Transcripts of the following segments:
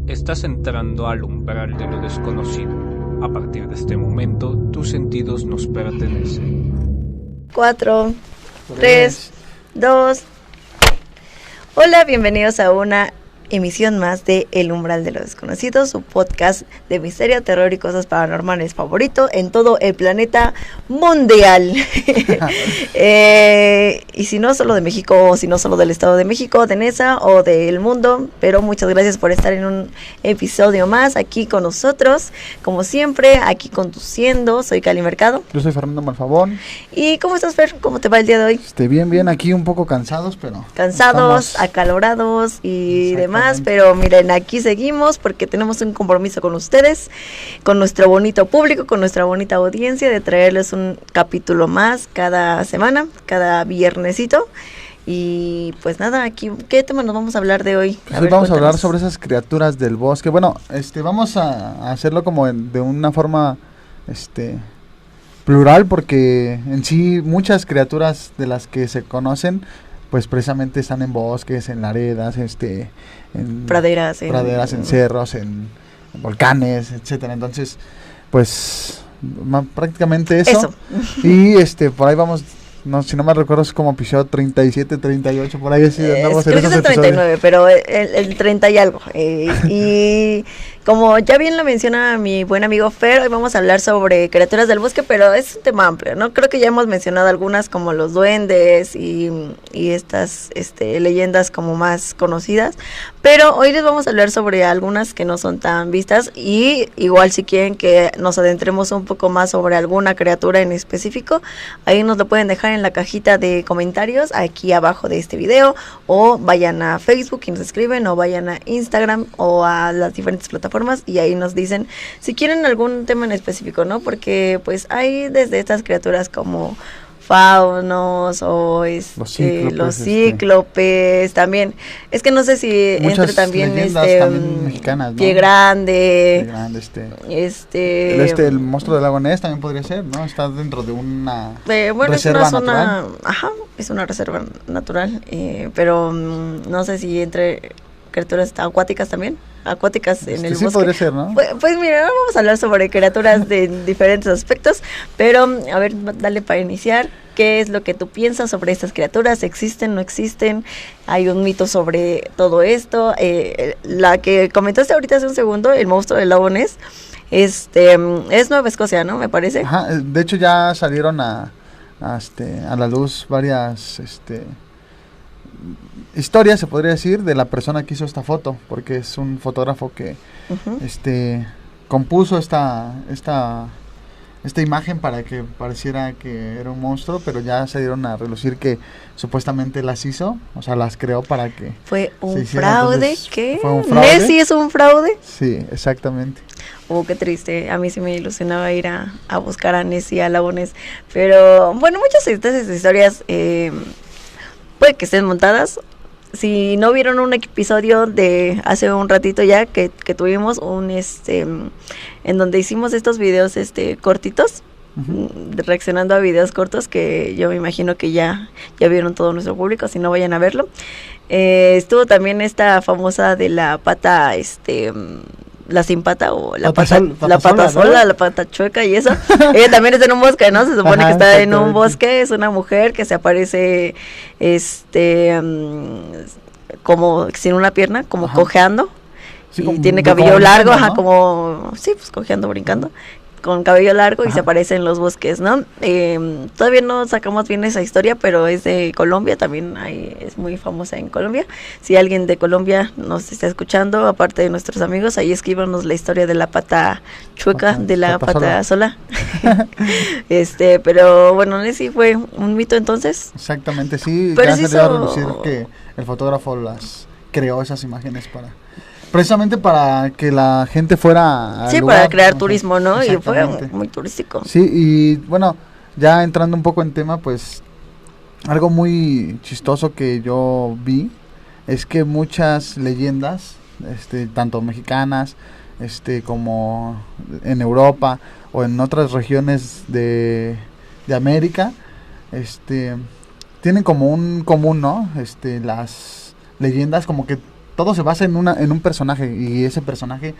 Estás entrando al umbral de lo desconocido. A partir de este momento, tus sentidos nos pertenecen. 4, 3, 2. Hola, bienvenidos a una emisión más de El Umbral de lo Desconocido, su podcast de misterio, terror y cosas paranormales favorito en todo el planeta mundial. Y si no solo de México, o si no solo del Estado de México, de Nesa o del mundo, pero muchas gracias por estar en un episodio más aquí con nosotros, como siempre, aquí conduciendo. Soy Cali Mercado. Yo soy Fernando Malfabón. ¿Y cómo estás, Fer? ¿Cómo te va el día de hoy? Bien, aquí un poco cansados, pero... Cansados, acalorados y demás, pero miren, aquí seguimos porque tenemos un compromiso con ustedes, con nuestro bonito público, con nuestra bonita audiencia, de traerles un capítulo más cada semana, cada viernesito. Y pues nada, aquí, ¿qué tema nos vamos a hablar de hoy? Pues vamos a hablar sobre esas criaturas del bosque. Bueno, vamos a hacerlo como de una forma, plural, porque en sí muchas criaturas de las que se conocen, pues precisamente están en bosques, en laredas, en praderas, en cerros, en volcanes, etcétera. Entonces, pues prácticamente eso. Y por ahí vamos. No, si no me recuerdo es como episodio 37, 38, por ahí así andamos. Creo que es el 39, pero el 30 y algo. Y como ya bien lo menciona mi buen amigo Fer, hoy vamos a hablar sobre criaturas del bosque, pero es un tema amplio, ¿no? Creo que ya hemos mencionado algunas como los duendes y estas leyendas como más conocidas, pero hoy les vamos a hablar sobre algunas que no son tan vistas, y igual si quieren que nos adentremos un poco más sobre alguna criatura en específico, ahí nos lo pueden dejar en la cajita de comentarios aquí abajo de este video, o vayan a Facebook y nos escriben, o vayan a Instagram o a las diferentes plataformas y ahí nos dicen si quieren algún tema en específico, ¿no? Porque pues hay desde estas criaturas como faunos o los cíclopes, también. Es que no sé si entre también también mexicanas, ¿no? Pie Grande, el monstruo del lago Ness también podría ser, ¿no? Está dentro de una reserva es una zona natural. Ajá, es una reserva natural, pero no sé si entre criaturas acuáticas también. Acuáticas en el bosque. Sí podría ser, ¿no? Pues mira, vamos a hablar sobre criaturas de diferentes aspectos, pero a ver, dale para iniciar. ¿Qué es lo que tú piensas sobre estas criaturas? ¿Existen, no existen? ¿Hay un mito sobre todo esto? La que comentaste ahorita hace un segundo, el monstruo del lago Ness, es Nueva Escocia, ¿no? Me parece. Ajá, de hecho ya salieron a la luz varias historia, se podría decir, de la persona que hizo esta foto, porque es un fotógrafo que compuso esta imagen para que pareciera que era un monstruo, pero ya se dieron a relucir que supuestamente las hizo, o sea, las creó para que fue un fraude. Entonces, ¿qué? ¿fue un fraude? ¿Nessie es un fraude? Sí, exactamente. Qué triste. A mí sí me ilusionaba ir a buscar a Nessie, a Lago Ness, pero bueno, muchas de estas historias puede que estén montadas. Si no vieron un episodio de hace un ratito ya que tuvimos en donde hicimos estos videos cortitos, reaccionando a videos cortos, que yo me imagino que ya vieron todo nuestro público, si no vayan a verlo. Estuvo también esta famosa de la pata la sin pata o la pata sola, ¿no? La pata chueca y eso. Ella también está en un bosque, ¿no? Se supone que está en un bosque, es una mujer que se aparece como sin una pierna, como cojeando. Sí, y tiene cabello largo, ¿no? Pues cojeando, brincando, con cabello largo y se aparece en los bosques, ¿no? Todavía no sacamos bien esa historia, pero es de Colombia, también es muy famosa en Colombia. Si alguien de Colombia nos está escuchando, aparte de nuestros amigos, ahí escríbanos la historia de la pata chueca, de la pata sola. Pero bueno, Nessie fue un mito entonces. Exactamente, sí, pero ya se dio a relucir que el fotógrafo las creó esas imágenes precisamente para que la gente fuera al lugar, para crear turismo, ¿no? Y fue muy turístico. Sí, y bueno, ya entrando un poco en tema, pues algo muy chistoso que yo vi es que muchas leyendas, tanto mexicanas, como en Europa o en otras regiones de América, tienen como un común, ¿no? Las leyendas como que todo se basa en un personaje, y ese personaje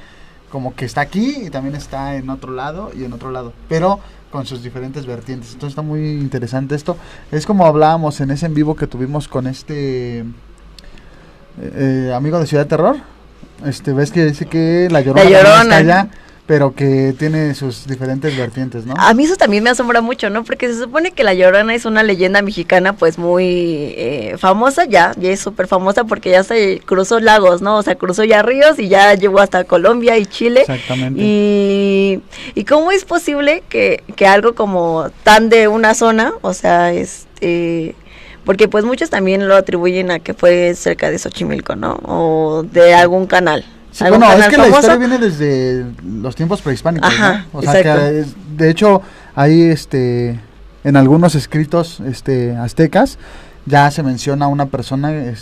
como que está aquí y también está en otro lado y en otro lado, pero con sus diferentes vertientes. Entonces está muy interesante esto. Es como hablábamos en ese en vivo que tuvimos con amigo de Ciudad de Terror. Ves que dice que La Llorona está allá, pero que tiene sus diferentes vertientes, ¿no? A mí eso también me asombra mucho, ¿no? Porque se supone que La Llorona es una leyenda mexicana pues muy famosa ya es súper famosa porque ya se cruzó lagos, ¿no? O sea, cruzó ya ríos y ya llegó hasta Colombia y Chile. Exactamente. Y ¿cómo es posible que algo como tan de una zona, o sea, porque pues muchos también lo atribuyen a que fue cerca de Xochimilco, ¿no? O de algún canal. Sí, bueno, es que famoso. La historia viene desde los tiempos prehispánicos, ajá, ¿no? O sea, que de hecho hay en algunos escritos aztecas ya se menciona una persona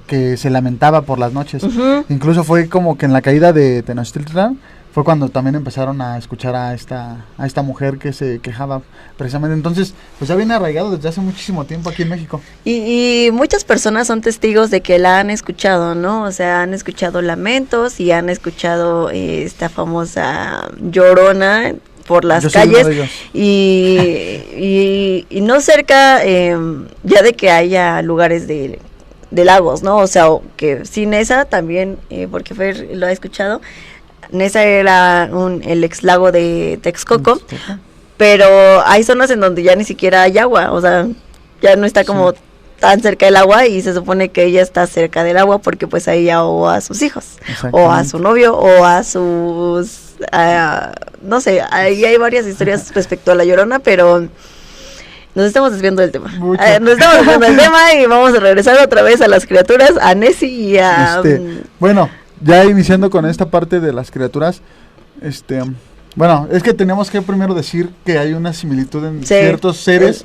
que se lamentaba por las noches. Uh-huh. Incluso fue como que en la caída de Tenochtitlan fue cuando también empezaron a escuchar a esta mujer que se quejaba precisamente. Entonces, pues ya viene arraigado desde hace muchísimo tiempo aquí en México. Y muchas personas son testigos de que la han escuchado, ¿no? O sea, han escuchado lamentos y han escuchado esta famosa Llorona por las calles y no cerca ya de que haya lugares de lagos, ¿no? O sea, que sí, Nesa también, porque Fer lo ha escuchado. Nesa era el ex lago de Texcoco, pero hay zonas en donde ya ni siquiera hay agua, o sea, ya no está como tan cerca del agua y se supone que ella está cerca del agua porque pues ahí ahogó a sus hijos, o a su novio, o a sus, no sé, ahí hay varias historias respecto a La Llorona, pero nos estamos desviando del tema. Y vamos a regresar otra vez a las criaturas, a Nessie y a... bueno... Ya iniciando con esta parte de las criaturas, bueno, es que tenemos que primero decir que hay una similitud en ciertos seres,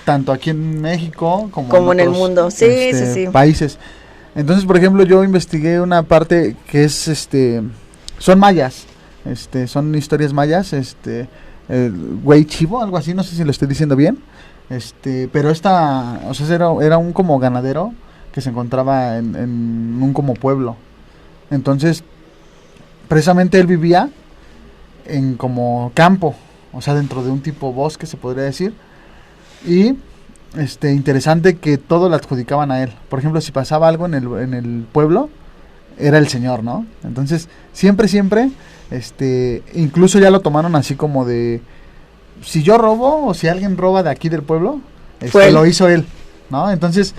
tanto aquí en México como en el mundo, sí. países. Entonces, por ejemplo, yo investigué una parte que es, son mayas, son historias mayas, Güey Chivo, algo así, no sé si lo estoy diciendo bien, pero o sea, era un como ganadero que se encontraba en un como pueblo. Entonces, precisamente él vivía en como campo, o sea, dentro de un tipo bosque, se podría decir. Y interesante que todo lo adjudicaban a él. Por ejemplo, si pasaba algo en el pueblo, era el señor, ¿no? Entonces, siempre, incluso ya lo tomaron así como de, si yo robo o si alguien roba de aquí del pueblo, lo hizo él, ¿no? Entonces,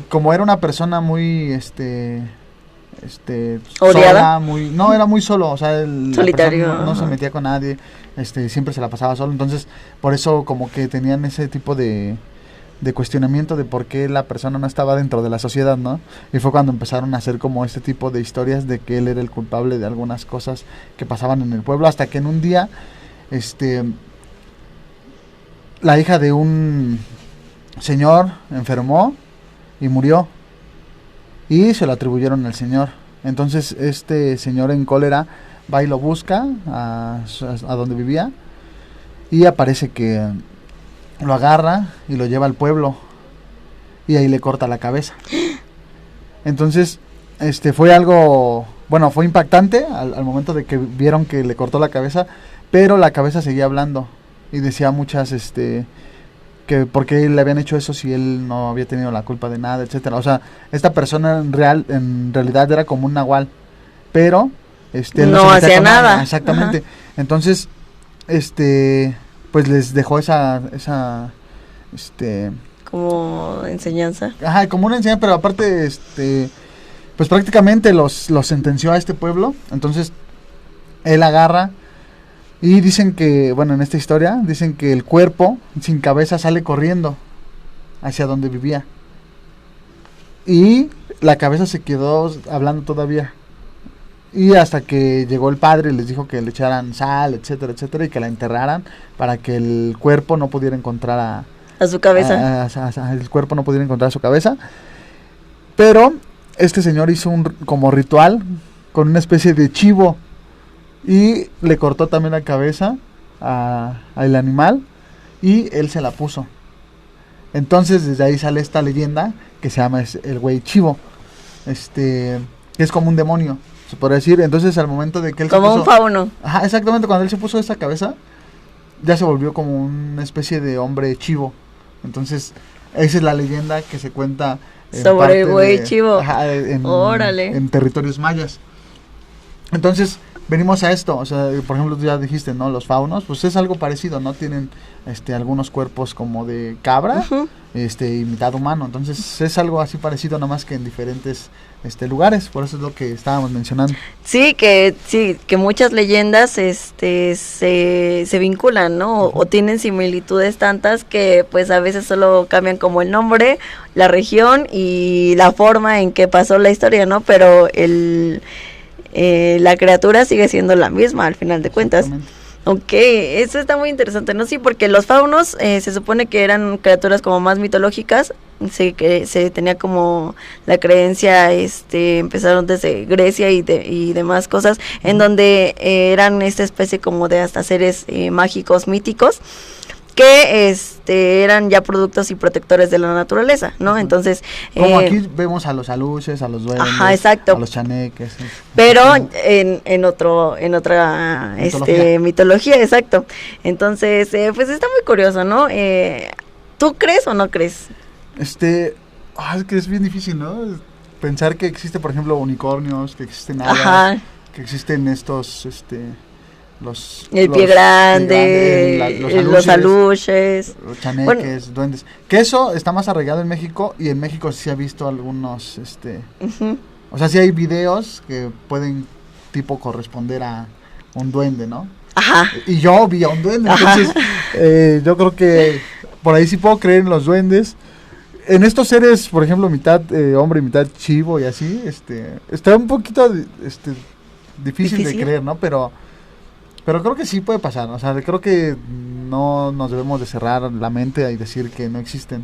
como era una persona muy, ¿odiada? sola, era muy solo, o sea, solitario, no se metía con nadie, siempre se la pasaba solo. Entonces, por eso como que tenían ese tipo de cuestionamiento de por qué la persona no estaba dentro de la sociedad, ¿no? Y fue cuando empezaron a hacer como este tipo de historias de que él era el culpable de algunas cosas que pasaban en el pueblo, hasta que en un día la hija de un señor enfermó y murió y se lo atribuyeron al señor. Entonces este señor en cólera va y lo busca a donde vivía y aparece que lo agarra y lo lleva al pueblo y ahí le corta la cabeza. Entonces fue algo, bueno, fue impactante al momento de que vieron que le cortó la cabeza, pero la cabeza seguía hablando y decía muchas que por qué le habían hecho eso si él no había tenido la culpa de nada, etcétera. O sea, esta persona en realidad era como un nahual, pero no hacía nada. Exactamente. Ajá. Entonces, pues les dejó esa como enseñanza. Ajá, como una enseñanza, pero aparte pues prácticamente los sentenció a este pueblo. Entonces, él agarra y dicen que, bueno, en esta historia, dicen que el cuerpo sin cabeza sale corriendo hacia donde vivía. Y la cabeza se quedó hablando todavía. Y hasta que llegó el padre y les dijo que le echaran sal, etcétera, etcétera, y que la enterraran para que el cuerpo no pudiera encontrar a su cabeza. El cuerpo no pudiera encontrar su cabeza. Pero este señor hizo un como ritual con una especie de chivo. Y le cortó también la cabeza al animal y él se la puso. Entonces desde ahí sale esta leyenda que se llama el Güey Chivo. Que que es como un demonio, se podría decir. Entonces al momento de que él como un fauno. Ajá, exactamente, cuando él se puso esa cabeza, ya se volvió como una especie de hombre chivo. Entonces, esa es la leyenda que se cuenta sobre el güey chivo. Ajá, Órale. En territorios mayas. Entonces, venimos a esto, o sea, por ejemplo, tú ya dijiste, ¿no? Los faunos, pues es algo parecido, ¿no? Tienen algunos cuerpos como de cabra, Uh-huh. Y mitad humano. Entonces, es algo así parecido, nomás que en diferentes lugares, por eso es lo que estábamos mencionando. Sí, que muchas leyendas se vinculan, ¿no? O tienen similitudes tantas que pues a veces solo cambian como el nombre, la región y la forma en que pasó la historia, ¿no? Pero la criatura sigue siendo la misma al final de cuentas. Ok, eso está muy interesante, ¿no? Sí, porque los faunos se supone que eran criaturas como más mitológicas, se tenía como la creencia, empezaron desde Grecia y demás cosas, en donde eran esta especie como de hasta seres mágicos, míticos, que eran ya productos y protectores de la naturaleza, ¿no? Entonces como aquí vemos a los aluches, a los duendes, ajá, exacto, a los chaneques, pero en otra mitología, exacto. Entonces pues está muy curioso, ¿no? ¿Tú crees o no crees? Es que es bien difícil, ¿no? Pensar que existe, por ejemplo, unicornios, que existen hadas, que existen estos el pie grande, los aluches, los chaneques, duendes. Que eso está más arraigado en México, y en México sí se ha visto algunos, uh-huh. O sea, sí hay videos que pueden tipo corresponder a un duende, ¿no? Ajá. Y yo vi a un duende, entonces yo creo que por ahí sí puedo creer en los duendes. En estos seres, por ejemplo, mitad hombre y mitad chivo y así, está un poquito difícil de creer, ¿no? Pero creo que sí puede pasar, o sea, creo que no nos debemos de cerrar la mente y decir que no existen.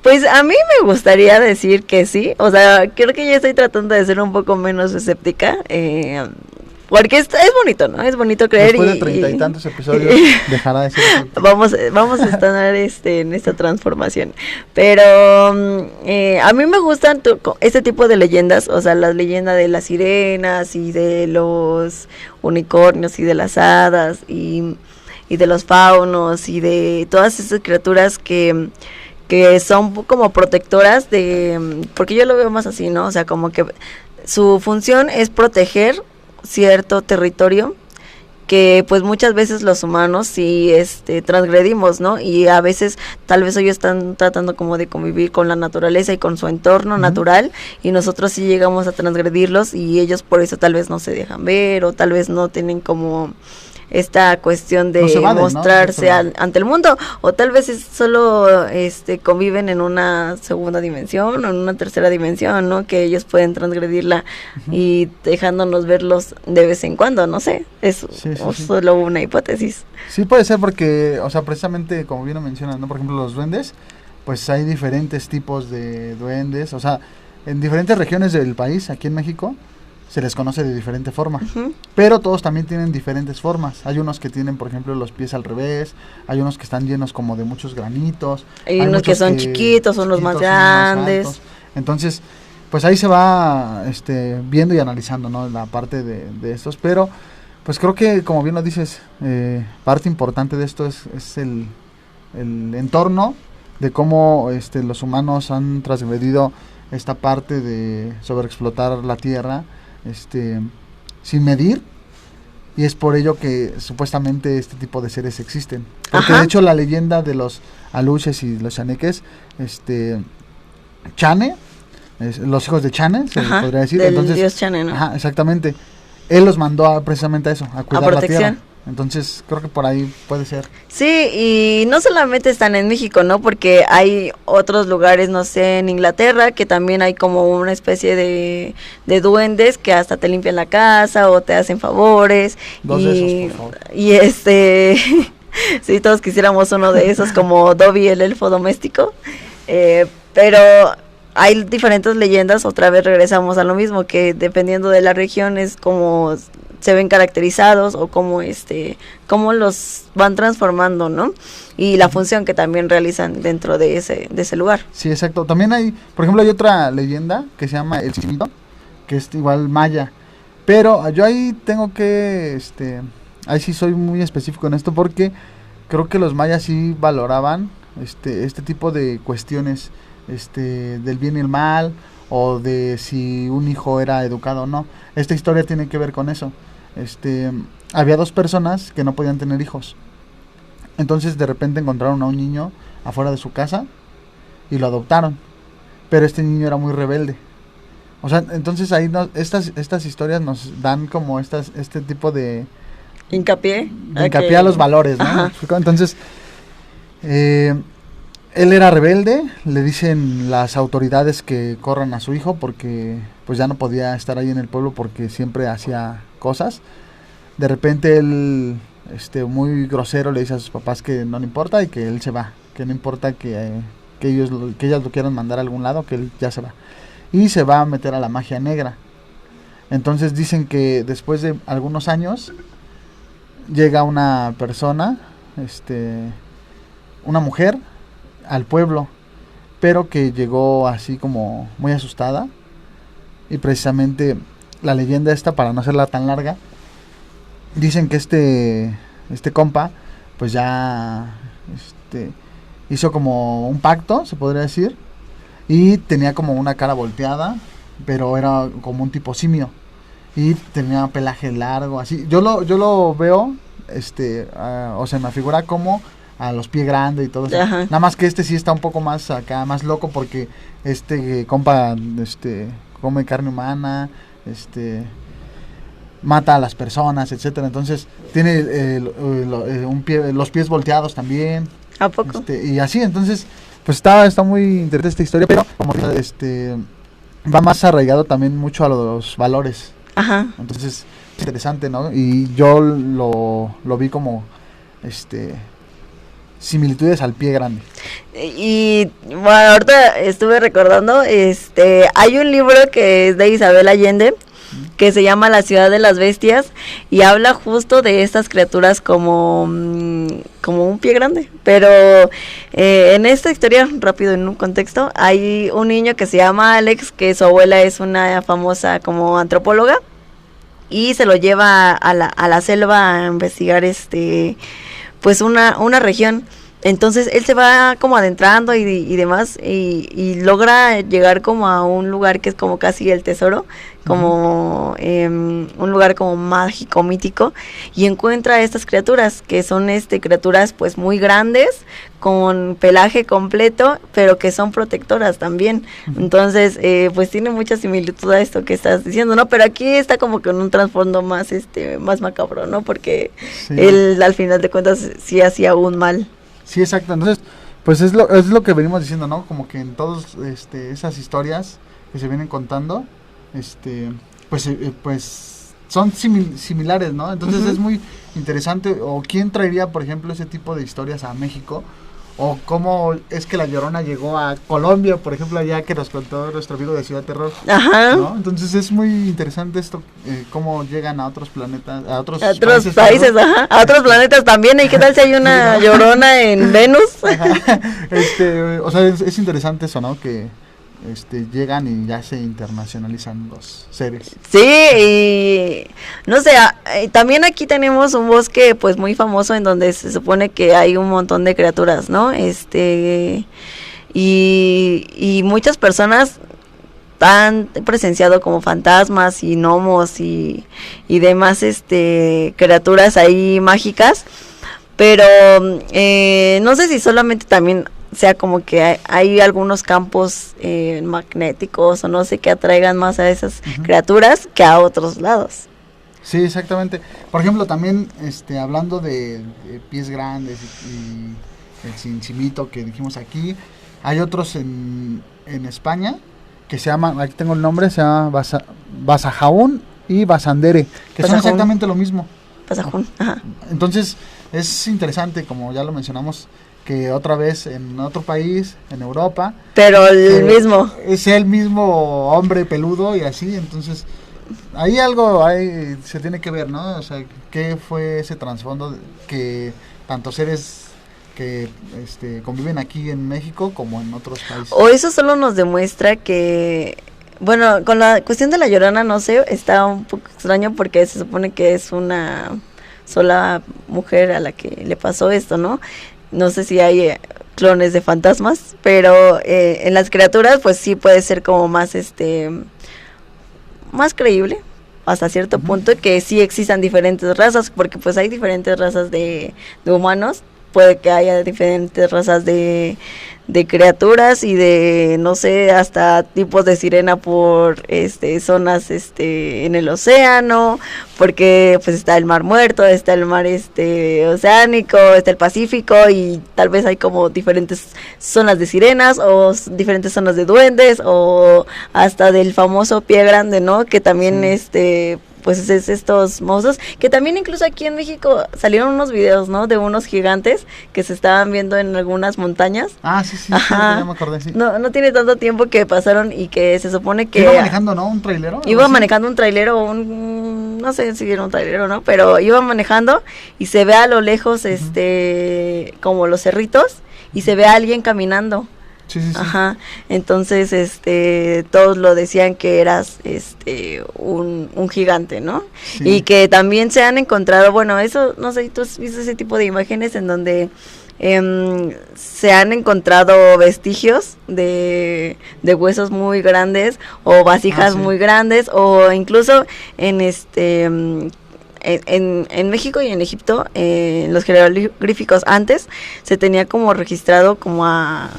Pues a mí me gustaría decir que sí, o sea, creo que ya estoy tratando de ser un poco menos escéptica, porque es bonito, ¿no? Es bonito creer. Después de 30 y tantos episodios dejará de ser escéptica. Vamos a estar en esta transformación. Pero a mí me gustan este tipo de leyendas, o sea, la leyenda de las sirenas y de los unicornios y de las hadas y de los faunos y de todas esas criaturas que son como protectoras porque yo lo veo más así, ¿no? O sea, como que su función es proteger cierto territorio que pues muchas veces los humanos sí transgredimos, ¿no? Y a veces tal vez ellos están tratando como de convivir con la naturaleza y con su entorno uh-huh. natural, y nosotros sí llegamos a transgredirlos, y ellos por eso tal vez no se dejan ver, o tal vez no tienen como esta cuestión de mostrarse ante el mundo, o tal vez solo conviven en una segunda dimensión o en una tercera dimensión, ¿no? Que ellos pueden transgredirla uh-huh. y dejándonos verlos de vez en cuando, no sé, es solo una hipótesis. Sí puede ser, porque, o sea, precisamente como bien lo mencionas, ¿no? Por ejemplo, los duendes, pues hay diferentes tipos de duendes, o sea, en diferentes regiones del país, aquí en México, se les conoce de diferente forma, uh-huh. pero todos también tienen diferentes formas. Hay unos que tienen, por ejemplo, los pies al revés, hay unos que están llenos como de muchos granitos, hay unos que son chiquitos, son los más grandes. Entonces, pues ahí se va viendo y analizando, ¿no? La parte de estos, pero pues creo que, como bien lo dices, parte importante de esto es el entorno, de cómo los humanos han transgredido esta parte de sobreexplotar la tierra sin medir, y es por ello que supuestamente este tipo de seres existen, porque de hecho la leyenda de los aluches y los chaneques, Chane, los hijos de Chane, se podría decir, del dios Chane, ¿no? Ajá, exactamente, él los mandó precisamente a eso, a cuidar la tierra. Entonces creo que por ahí puede ser. Sí, y no solamente están en México, ¿no? Porque hay otros lugares, no sé, en Inglaterra, que también hay como una especie de duendes que hasta te limpian la casa o te hacen favores. Dos de esos, por favor. Y sí, todos quisiéramos uno de esos, como Dobby, el elfo doméstico. Pero hay diferentes leyendas, otra vez regresamos a lo mismo, que dependiendo de la región es como se ven caracterizados o cómo los van transformando, ¿no? Y la función que también realizan dentro de ese lugar. Sí, exacto. También hay, por ejemplo, hay otra leyenda que se llama el Chinchimito, que es igual maya. Pero yo ahí tengo que, ahí sí soy muy específico en esto porque creo que los mayas sí valoraban este tipo de cuestiones, del bien y el mal, o de si un hijo era educado o no. Esta historia tiene que ver con eso. Había 2 personas que no podían tener hijos. Entonces de repente encontraron a un niño afuera de su casa y lo adoptaron. Pero este niño era muy rebelde. O sea, entonces ahí estas historias nos dan como este tipo de hincapié a los valores, ¿no? Ajá. Entonces, él era rebelde, le dicen las autoridades que corran a su hijo porque pues ya no podía estar ahí en el pueblo porque siempre hacía cosas. De repente él, muy grosero, le dice a sus papás que no le importa y que él se va, que no importa que ellas lo quieran mandar a algún lado, que él ya se va. Y se va a meter a la magia negra. Entonces dicen que después de algunos años llega una persona, una mujer al pueblo, pero que llegó así como muy asustada. Y precisamente la leyenda esta, para no hacerla tan larga, dicen que este compa pues ya hizo como un pacto, se podría decir, y tenía como una cara volteada, pero era como un tipo simio y tenía pelaje largo, así. Yo lo veo, o sea, me figura como a los pies grandes y todo eso. Ajá. Nada más que sí está un poco más acá, más loco, porque compa, come carne humana, mata a las personas, etcétera. Entonces tiene los pies volteados también. ¿A poco? Y así, entonces pues está muy interesante esta historia, pero como va más arraigado también mucho a los valores. Ajá. Entonces es interesante, ¿no? Y yo lo vi como similitudes al pie grande. Y bueno, ahorita estuve recordando, hay un libro que es de Isabel Allende, que se llama La ciudad de las bestias, y habla justo de estas criaturas como un pie grande. Pero en esta historia, rápido en un contexto, hay un niño que se llama Alex, que su abuela es una famosa como antropóloga, y se lo lleva a la selva a investigar pues una región. Entonces él se va como adentrando y demás, y logra llegar como a un lugar que es como casi el tesoro, como un lugar como mágico, mítico, y encuentra estas criaturas, que son criaturas pues muy grandes, con pelaje completo, pero que son protectoras también. Entonces pues tiene mucha similitud a esto que estás diciendo, ¿no? Pero aquí está como que en un trasfondo más más macabro, ¿no? Porque sí, él al final de cuentas sí hacía un mal. Sí, exacto. Entonces, pues es lo que venimos diciendo, ¿no? Como que en todas esas historias que se vienen contando, pues son similares, ¿no? Entonces es muy interesante. O quién traería, por ejemplo, ese tipo de historias a México, o cómo es que La Llorona llegó a Colombia, por ejemplo, allá que nos contó nuestro amigo de Ciudad Terror. Ajá. ¿No? Entonces es muy interesante esto, cómo llegan a otros planetas, a otros países, ajá, a otros planetas también. ¿Y qué tal si hay una Llorona en Venus? Ajá. O sea, es interesante eso, ¿no? Que llegan y ya se internacionalizan los seres. Sí, y no sé, también aquí tenemos un bosque pues muy famoso en donde se supone que hay un montón de criaturas, ¿no? Y muchas personas han presenciado como fantasmas y gnomos y demás criaturas ahí mágicas, pero no sé si solamente también sea como que hay algunos campos magnéticos o no sé, que atraigan más a esas criaturas que a otros lados. Sí, exactamente. Por ejemplo, también hablando de pies grandes y el Chinchimito que dijimos aquí, hay otros en España que se llaman, aquí tengo el nombre, se llama Basajaún y Basandere, que son exactamente lo mismo. Basajaún, ajá. Entonces es interesante, como ya lo mencionamos, que otra vez en otro país, en Europa, pero el mismo es el mismo hombre peludo y así. Entonces ahí algo se tiene que ver, ¿no? O sea, ¿qué fue ese trasfondo que tantos seres que conviven aquí en México como en otros países? O eso solo nos demuestra que, bueno, con la cuestión de la Llorona, no sé, está un poco extraño porque se supone que es una sola mujer a la que le pasó esto, ¿no? No sé si hay clones de fantasmas, pero en las criaturas pues sí puede ser como más más creíble hasta cierto punto que sí existan diferentes razas, porque pues hay diferentes razas de humanos, puede que haya diferentes razas de criaturas y de, no sé, hasta tipos de sirena por zonas en el océano, porque pues está el mar muerto, está el mar oceánico, está el Pacífico, y tal vez hay como diferentes zonas de sirenas o diferentes zonas de duendes, o hasta del famoso pie grande, ¿no? Que también pues es estos monstruos, que también incluso aquí en México salieron unos videos, ¿no? De unos gigantes que se estaban viendo en algunas montañas. Ah, sí, ya me acordé, sí. No tiene tanto tiempo que pasaron y que se supone que... Iba manejando, ¿no? ¿Un trailero? Iba manejando un trailero, no sé si era un trailero, ¿no? Pero iba manejando y se ve a lo lejos, como los cerritos, y se ve a alguien caminando. Sí. Ajá, entonces todos lo decían que eras un gigante, ¿no? Sí. Y que también se han encontrado, bueno, eso, no sé, ¿tú has visto ese tipo de imágenes en donde se han encontrado vestigios de huesos muy grandes o vasijas muy grandes, o incluso en en México y en Egipto, en los jeroglíficos antes se tenía como registrado como a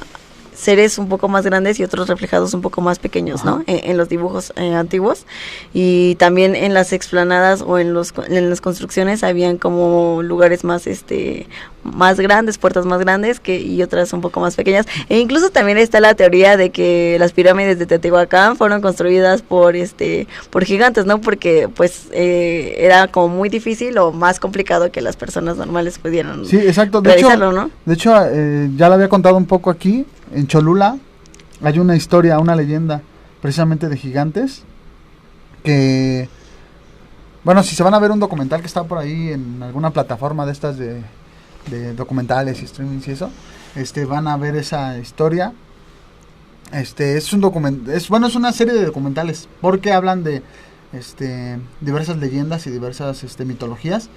seres un poco más grandes y otros reflejados un poco más pequeños, ¿no? En los dibujos antiguos, y también en las explanadas o en las construcciones habían como lugares más más grandes, puertas más grandes y otras un poco más pequeñas, e incluso también está la teoría de que las pirámides de Teotihuacán fueron construidas por gigantes, ¿no? Porque pues era como muy difícil o más complicado que las personas normales pudieran realizarlo, ¿no? De hecho, ya lo había contado un poco aquí. En Cholula hay una historia, una leyenda precisamente de gigantes que, bueno, si se van a ver un documental que está por ahí en alguna plataforma de estas de documentales y streamings y eso, van a ver esa historia. Es un es una serie de documentales porque hablan de diversas leyendas y diversas mitologías,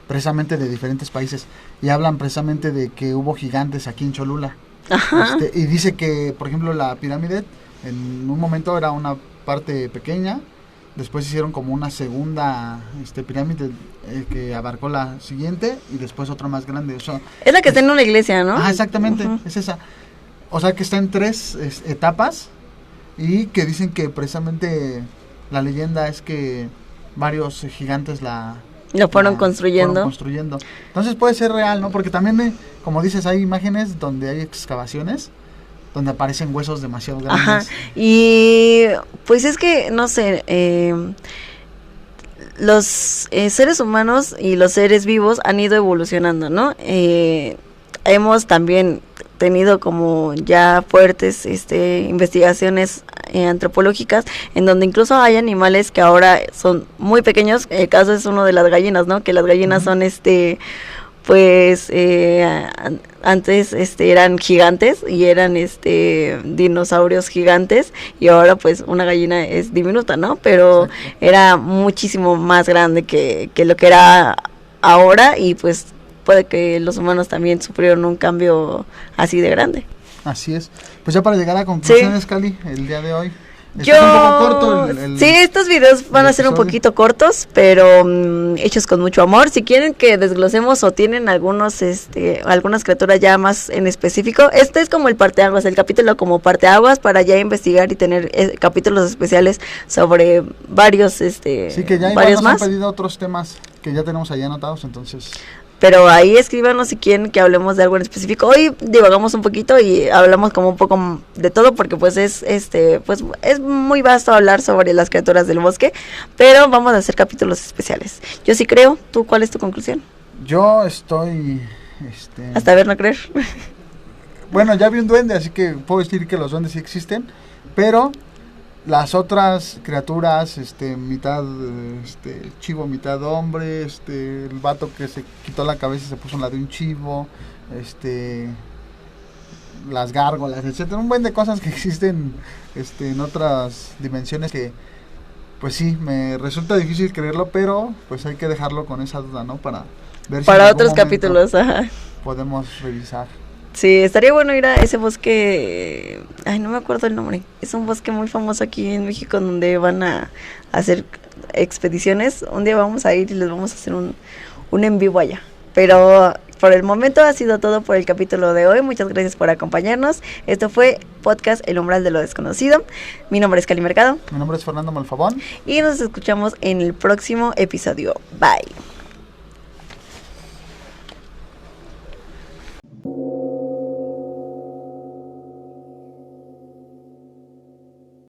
precisamente de diferentes países, y hablan precisamente de que hubo gigantes aquí en Cholula. Y dice que, por ejemplo, la pirámide en un momento era una parte pequeña, después hicieron como una segunda pirámide que abarcó la siguiente, y después otra más grande. O sea, es la que está en una iglesia, ¿no? Exactamente, es esa. O sea, que está en 3 etapas, y que dicen que precisamente la leyenda es que varios gigantes lo fueron construyendo. Entonces puede ser real, ¿no? Porque también, como dices, hay imágenes donde hay excavaciones donde aparecen huesos demasiado grandes. Ajá. Y pues es que, no sé, los seres humanos y los seres vivos han ido evolucionando, ¿no? Hemos también tenido como ya fuertes investigaciones antropológicas, en donde incluso hay animales que ahora son muy pequeños. El caso es uno de las gallinas, ¿no? Que las gallinas son pues antes eran gigantes y eran dinosaurios gigantes, y ahora pues una gallina es diminuta, ¿no? Pero era muchísimo más grande que lo que era ahora, y pues puede que los humanos también sufrieron un cambio así de grande. Así es. Pues ya para llegar a conclusiones, Cali, el día de hoy. Sí, estos videos van a ser un poquito cortos, pero hechos con mucho amor. Si quieren que desglosemos o tienen algunas criaturas ya más en específico, este es como el parteaguas, el capítulo como parteaguas para ya investigar y tener capítulos especiales sobre varios, sí, que ya varios nos más. Han pedido otros temas que ya tenemos ahí anotados, entonces... Pero ahí escríbanos si quieren que hablemos de algo en específico. Hoy divagamos un poquito y hablamos como un poco de todo, porque pues pues es muy vasto hablar sobre las criaturas del bosque, pero vamos a hacer capítulos especiales. Yo sí creo. ¿Tú cuál es tu conclusión? Yo estoy hasta ver no creer. Bueno, ya vi un duende, así que puedo decir que los duendes sí existen, pero las otras criaturas, mitad chivo, mitad hombre, el vato que se quitó la cabeza y se puso la de un chivo, las gárgolas, etcétera, un buen de cosas que existen en otras dimensiones que pues sí, me resulta difícil creerlo, pero pues hay que dejarlo con esa duda, ¿no? Para ver si para otros capítulos, ajá, podemos revisar. Sí, estaría bueno ir a ese bosque, ay, no me acuerdo el nombre, es un bosque muy famoso aquí en México donde van a hacer expediciones. Un día vamos a ir y les vamos a hacer un en vivo allá, pero por el momento ha sido todo por el capítulo de hoy. Muchas gracias por acompañarnos. Esto fue Podcast El Umbral de lo Desconocido. Mi nombre es Cali Mercado. Mi nombre es Fernando Malfabón. Y nos escuchamos en el próximo episodio. Bye.